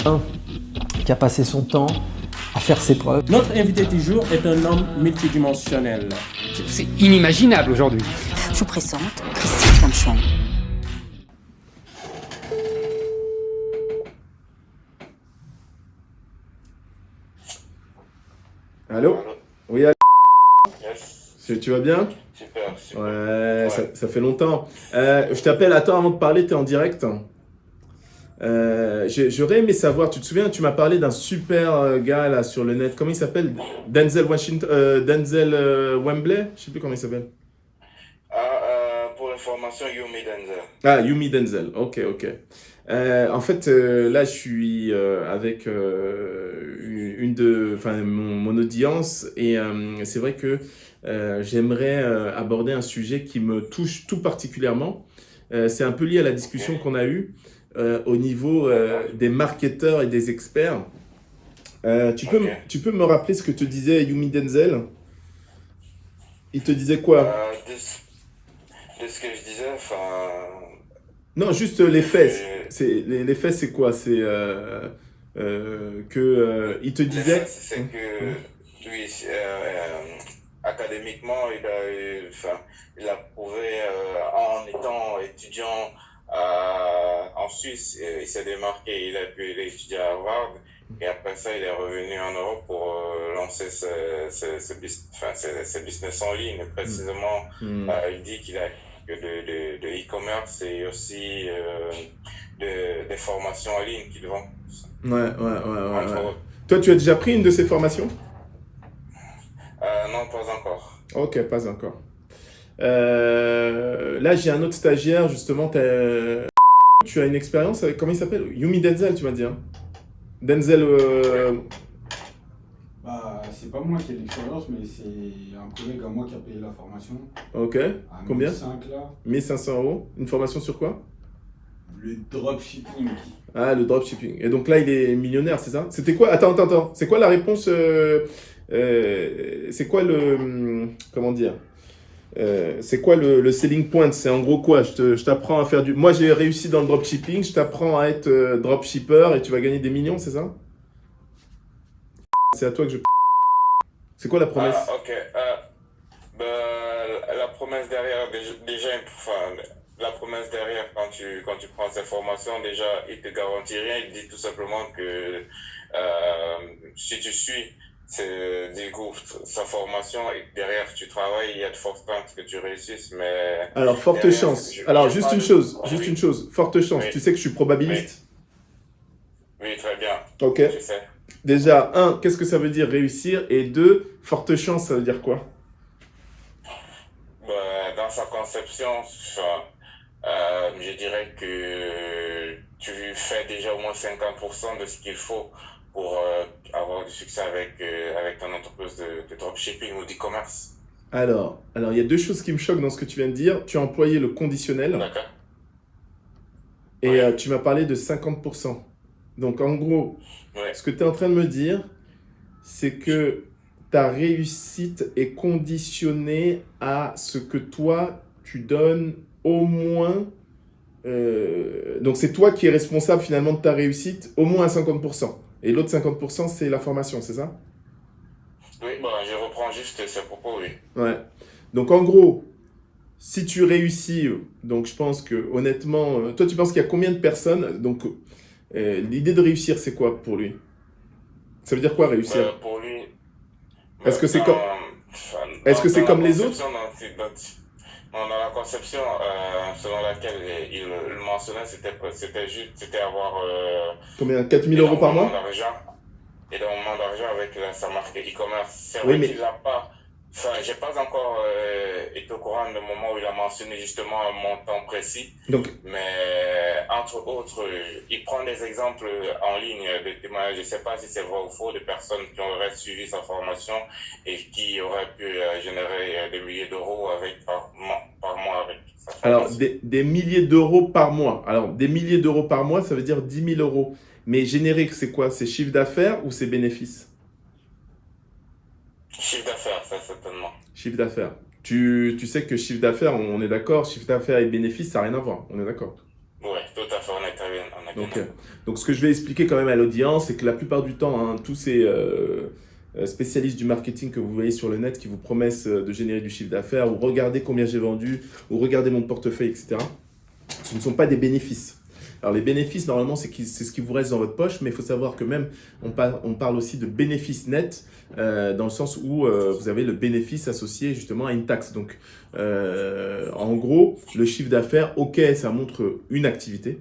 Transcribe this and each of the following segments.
Un qui a passé son temps à faire ses preuves. Notre invité du jour est un homme multidimensionnel. C'est inimaginable aujourd'hui. Je vous présente Christine Panchon. Allô? Oui, allô? Yes, Tu vas bien? super, super. Ouais, ça fait longtemps. Je t'appelle, attends, avant de parler, t'es en direct. J'aurais aimé savoir, tu te souviens, tu m'as parlé d'un super gars là sur le net, comment il s'appelle? Denzel Washington, Denzel Wembley? Je sais plus comment il s'appelle. Pour l'information, Yumi Denzel. Ah, Yumi Denzel, ok. En fait, là, je suis avec mon audience et c'est vrai que j'aimerais aborder un sujet qui me touche tout particulièrement. C'est un peu lié à la discussion qu'on a eue au niveau des marketeurs et des experts. Tu peux me rappeler ce que te disait Yumi Denzel? Il te disait quoi? De ce que je disais, Non, juste les faits. Les faits, c'est quoi? C'est il te disait. c'est que lui, académiquement, il a prouvé en étant étudiant en Suisse, il s'est démarqué, il a pu étudier à Harvard. Et après ça, il est revenu en Europe pour lancer ce business en ligne. Précisément, il dit qu'il a que de e-commerce et aussi des formations en ligne qu'il vend. Ouais. Toi, tu as déjà pris une de ces formations? Non, pas encore. Ok, pas encore. Là, j'ai un autre stagiaire, justement. Tu as une expérience avec, comment il s'appelle? Yumi Denzel, tu m'as dit, hein? Denzel. C'est pas moi qui ai l'expérience, mais c'est un collègue à moi qui a payé la formation. Ok. À Combien? 1500 là. 1500 €. Une formation sur quoi? Le dropshipping. Ah, le dropshipping. Et donc là, il est millionnaire, c'est ça? C'était quoi? Attends. C'est quoi la réponse? C'est quoi le. Comment dire? C'est quoi le selling point? C'est en gros quoi? Je t'apprends à faire du. Moi, j'ai réussi dans le dropshipping, je t'apprends à être dropshipper et tu vas gagner des millions, c'est ça? C'est à toi que je. C'est quoi la promesse? Ok. La promesse derrière, déjà, la promesse derrière, quand tu prends cette formation, déjà, il te garantit rien. Il dit tout simplement que si tu suis du coup, sa formation et derrière tu travailles, il y a de fortes chances que tu réussisses. Mais alors, forte derrière, chance. Alors, juste une chose. Forte chance. Oui. Tu sais que je suis probabiliste? Oui, très bien. Ok. Je sais. Déjà, un, qu'est-ce que ça veut dire réussir? Et deux, forte chance, ça veut dire quoi? Dans sa conception, je dirais que tu fais déjà au moins 50% de ce qu'il faut pour avoir du succès avec ton entreprise de dropshipping ou d'e-commerce. Alors, il y a deux choses qui me choquent dans ce que tu viens de dire. Tu as employé le conditionnel D'accord. et Ouais. tu m'as parlé de 50%. Donc, en gros, Ouais. ce que tu es en train de me dire, c'est que ta réussite est conditionnée à ce que toi, tu donnes au moins. Donc, c'est toi qui es responsable finalement de ta réussite, au moins à 50%. Et l'autre 50%, c'est la formation, c'est ça? Oui, je reprends juste ces propos, oui. Ouais. Donc, en gros, si tu réussis, donc je pense que honnêtement, toi, tu penses qu'il y a combien de personnes? Donc, l'idée de réussir, c'est quoi pour lui? Ça veut dire quoi réussir? Pour lui, Est-ce que c'est comme, est-ce que c'est comme les autres? Dans la conception selon laquelle il mentionnait, c'était avoir Combien? 4000 € par mois? énormément d'argent avec sa marque e-commerce. C'est Oui, vrai mais qu'il n'a pas. J'ai pas encore été au courant du moment où il a mentionné justement un montant précis. donc, Mais entre autres, il prend des exemples en ligne de témoignages. Je ne sais pas si c'est vrai ou faux, de personnes qui auraient suivi sa formation et qui auraient pu générer des milliers d'euros par mois avec sa alors, formation. des milliers d'euros par mois. Alors, des milliers d'euros par mois, ça veut dire 10 000 €. Mais générique, c'est quoi? C'est chiffre d'affaires ou c'est bénéfice? Chiffre d'affaires, ça certainement. Chiffre d'affaires. Tu sais que chiffre d'affaires, on est d'accord, chiffre d'affaires et bénéfice, ça n'a rien à voir. On est d'accord. Oui, tout à fait, on est on a gagné. Ok. Donc, ce que je vais expliquer quand même à l'audience, c'est que la plupart du temps, hein, tous ces spécialistes du marketing que vous voyez sur le net qui vous promettent de générer du chiffre d'affaires, ou regardez combien j'ai vendu, ou regardez mon portefeuille, etc., ce ne sont pas des bénéfices. Alors, les bénéfices, normalement, c'est ce qui vous reste dans votre poche, mais il faut savoir que même, on parle aussi de bénéfices nets, dans le sens où vous avez le bénéfice associé justement à une taxe. Donc, en gros, le chiffre d'affaires, ok, ça montre une activité,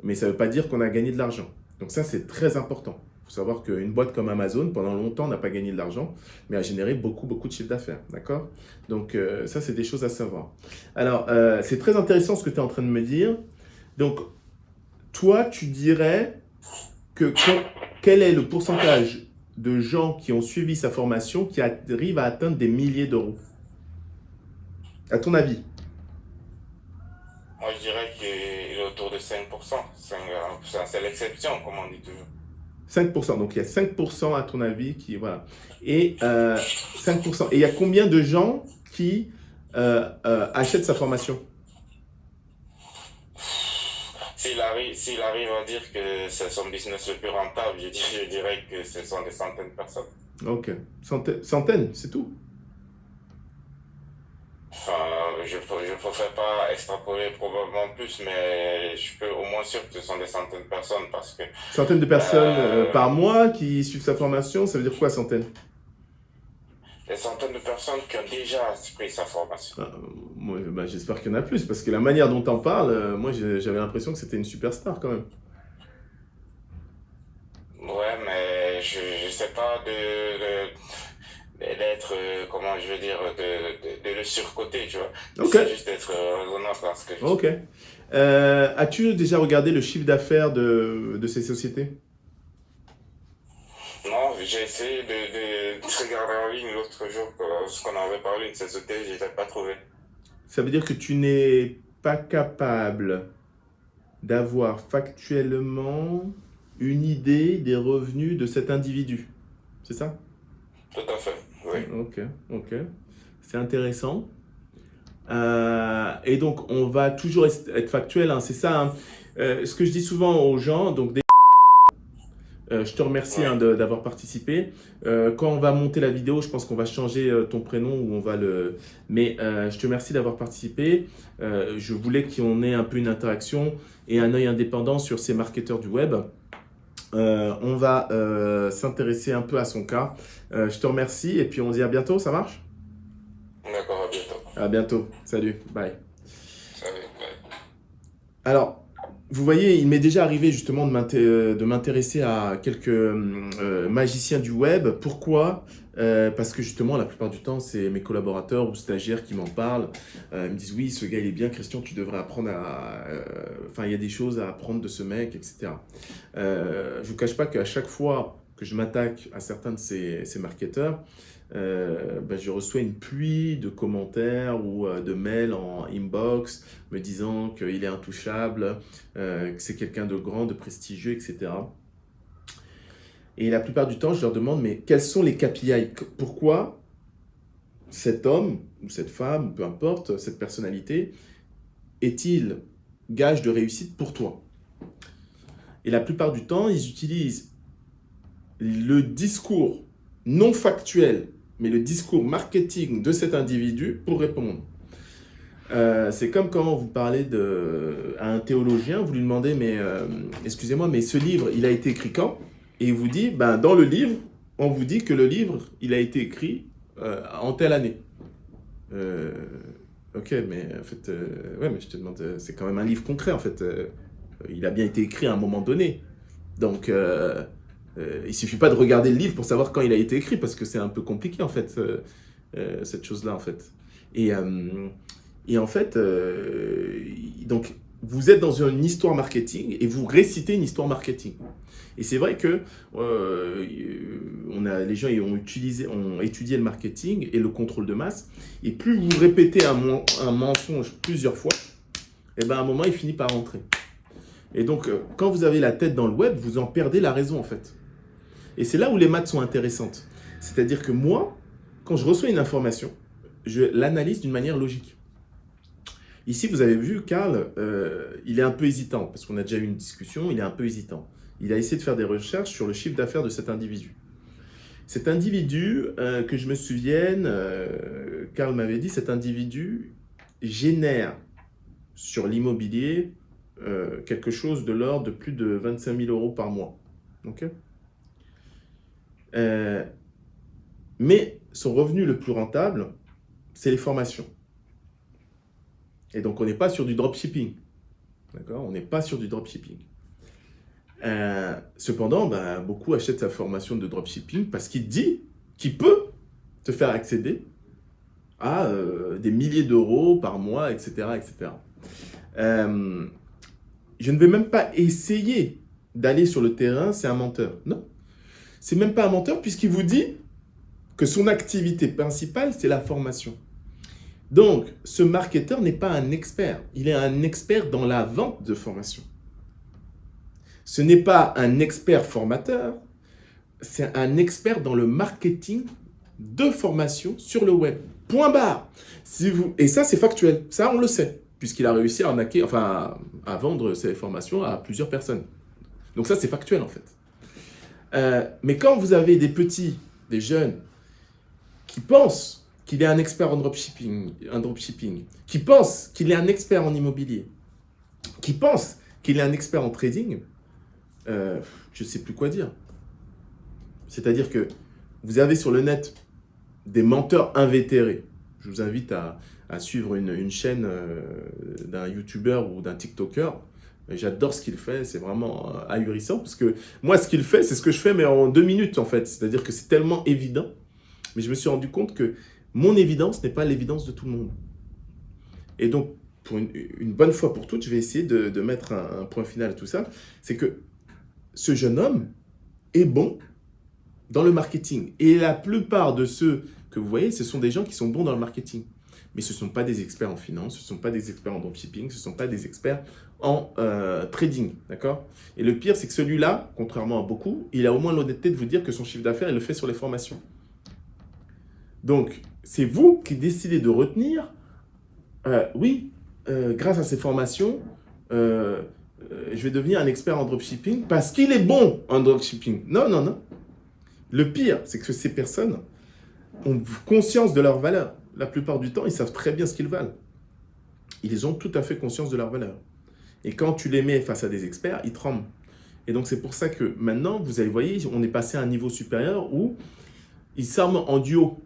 mais ça ne veut pas dire qu'on a gagné de l'argent. Donc ça, c'est très important. Il faut savoir qu'une boîte comme Amazon, pendant longtemps, n'a pas gagné de l'argent, mais a généré beaucoup, beaucoup de chiffre d'affaires. D'accord? Donc ça, c'est des choses à savoir. Alors, c'est très intéressant ce que tu es en train de me dire. Donc, toi, tu dirais que quel est le pourcentage de gens qui ont suivi sa formation qui arrivent à atteindre des milliers d'euros? À ton avis? Moi, je dirais qu'il est autour de 5%. C'est l'exception, comme on dit toujours. 5%. Donc, il y a 5% à ton avis qui... Voilà. Et 5%. Et il y a combien de gens qui achètent sa formation? S'il arrive à dire que c'est son business le plus rentable, je dirais que ce sont des centaines de personnes. Ok. Centaines, c'est tout? Enfin, je ne pourrais pas extrapoler probablement plus, mais je peux au moins sûr que ce sont des centaines de personnes parce que... Centaines de personnes par mois qui suivent sa formation, ça veut dire quoi, centaines? Des centaines de personnes qui ont déjà pris sa formation. Moi, j'espère qu'il y en a plus, parce que la manière dont tu en parles, moi j'avais l'impression que c'était une superstar quand même. Ouais, mais je ne sais pas d'être, comment je veux dire, de le surcoter, tu vois. Ok. C'est juste d'être raisonnable dans ce que je dis. Ok. As-tu déjà regardé le chiffre d'affaires de ces sociétés? Non, j'ai essayé de regarder en ligne l'autre jour, ce qu'on avait parlé de ces sociétés, je n'ai pas trouvé. Ça veut dire que tu n'es pas capable d'avoir factuellement une idée des revenus de cet individu. C'est ça? Tout à fait, oui. Ok. C'est intéressant. Et donc, on va toujours être factuel, hein, c'est ça. Hein. Ce que je dis souvent aux gens, donc je te remercie hein, d'avoir participé. Quand on va monter la vidéo, je pense qu'on va changer ton prénom ou on va le... Mais je te remercie d'avoir participé. Je voulais qu'on ait un peu une interaction et un œil indépendant sur ces marketeurs du web. On va s'intéresser un peu à son cas. Je te remercie et puis on se dit à bientôt, ça marche? D'accord, à bientôt. À bientôt. Salut, bye. Salut, bye. Alors, vous voyez, il m'est déjà arrivé justement de m'intéresser à quelques magiciens du web. Pourquoi? Parce que justement, la plupart du temps, c'est mes collaborateurs ou stagiaires qui m'en parlent. Ils me disent, oui, ce gars, il est bien, Christian, tu devrais apprendre Enfin, il y a des choses à apprendre de ce mec, etc. Je ne vous cache pas qu'à chaque fois que je m'attaque à certains de ces marketeurs, je reçois une pluie de commentaires ou de mails en inbox me disant qu'il est intouchable, que c'est quelqu'un de grand, de prestigieux, etc. Et la plupart du temps, je leur demande, mais quels sont les KPI? Pourquoi cet homme ou cette femme, peu importe, cette personnalité, est-il gage de réussite pour toi? Et la plupart du temps, ils utilisent le discours non factuel, mais le discours marketing de cet individu pour répondre. C'est comme quand vous parlez à un théologien, vous lui demandez, mais excusez-moi, mais ce livre, il a été écrit quand? Et il vous dit, dans le livre, on vous dit que le livre, il a été écrit en telle année. Ok, mais en fait, ouais, mais je te demande, c'est quand même un livre concret, en fait. Il a bien été écrit à un moment donné. Donc, il suffit pas de regarder le livre pour savoir quand il a été écrit, parce que c'est un peu compliqué, en fait, cette chose-là, en fait. Et en fait, donc, vous êtes dans une histoire marketing et vous récitez une histoire marketing. Et c'est vrai que les gens ont étudié le marketing et le contrôle de masse. Et plus vous répétez un mensonge plusieurs fois, et à un moment, il finit par rentrer. Et donc, quand vous avez la tête dans le web, vous en perdez la raison, en fait. Et c'est là où les maths sont intéressantes. C'est-à-dire que moi, quand je reçois une information, je l'analyse d'une manière logique. Ici, vous avez vu, Karl, il est un peu hésitant, parce qu'on a déjà eu une discussion, il est un peu hésitant. Il a essayé de faire des recherches sur le chiffre d'affaires de cet individu. Cet individu, que je me souvienne, Karl m'avait dit, cet individu génère sur l'immobilier quelque chose de l'ordre de plus de 25 000 € par mois. Okay, mais son revenu le plus rentable, c'est les formations. Et donc, on n'est pas sur du dropshipping. D'accord ? On n'est pas sur du dropshipping. Cependant, beaucoup achètent sa formation de dropshipping parce qu'il dit qu'il peut te faire accéder à des milliers d'euros par mois, etc. etc. Je ne vais même pas essayer d'aller sur le terrain, c'est un menteur. Non, c'est même pas un menteur puisqu'il vous dit que son activité principale, c'est la formation. Donc, ce marketeur n'est pas un expert. Il est un expert dans la vente de formation. Ce n'est pas un expert formateur, c'est un expert dans le marketing de formation sur le web. Point barre. Et ça, c'est factuel. Ça, on le sait, puisqu'il a réussi à arnaquer, à vendre ses formations à plusieurs personnes. Donc ça, c'est factuel, en fait. Mais quand vous avez des petits, des jeunes, qui pensent qu'il est un expert en dropshipping, qui pensent qu'il est un expert en immobilier, qui pensent qu'il est un expert en trading, je ne sais plus quoi dire. C'est-à-dire que vous avez sur le net des menteurs invétérés. Je vous invite à suivre une chaîne d'un YouTuber ou d'un TikToker. J'adore ce qu'il fait, c'est vraiment ahurissant. Parce que moi, ce qu'il fait, c'est ce que je fais, mais en 2 minutes, en fait. C'est-à-dire que c'est tellement évident. Mais je me suis rendu compte que mon évidence n'est pas l'évidence de tout le monde. Et donc, pour une bonne fois pour toutes, je vais essayer de mettre un point final à tout ça. C'est que ce jeune homme est bon dans le marketing. Et la plupart de ceux que vous voyez, ce sont des gens qui sont bons dans le marketing. Mais ce ne sont pas des experts en finance, ce ne sont pas des experts en dropshipping, ce ne sont pas des experts en trading. D'accord ? Et le pire, c'est que celui-là, contrairement à beaucoup, il a au moins l'honnêteté de vous dire que son chiffre d'affaires, il le fait sur les formations. Donc, c'est vous qui décidez de retenir, grâce à ces formations, je vais devenir un expert en dropshipping parce qu'il est bon en dropshipping. Non, non, non. Le pire, c'est que ces personnes ont conscience de leur valeur. La plupart du temps, ils savent très bien ce qu'ils valent. Ils ont tout à fait conscience de leur valeur. Et quand tu les mets face à des experts, ils tremblent. Et donc, c'est pour ça que maintenant, vous allez voir, on est passé à un niveau supérieur où ils s'arment en duo.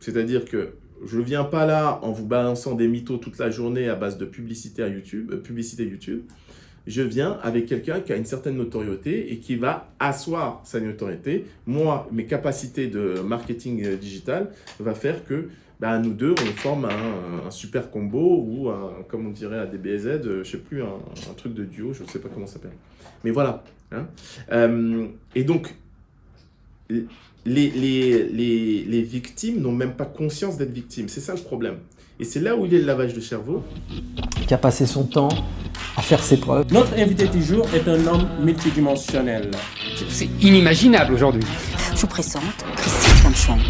C'est-à-dire que je ne viens pas là en vous balançant des mythos toute la journée à base de publicité YouTube. Je viens avec quelqu'un qui a une certaine notoriété et qui va asseoir sa notoriété. Moi, mes capacités de marketing digital va faire que nous deux, on forme un super combo ou, comme on dirait à DBZ, je ne sais plus, un truc de duo, je ne sais pas comment ça s'appelle. Mais voilà. Hein. Et donc, les victimes n'ont même pas conscience d'être victimes. C'est ça le problème. Et c'est là où il est le lavage de cerveau. Qui a passé son temps à faire ses preuves. Notre invité du jour est un homme multidimensionnel. C'est inimaginable aujourd'hui. Je vous présente Christine Kamschwan.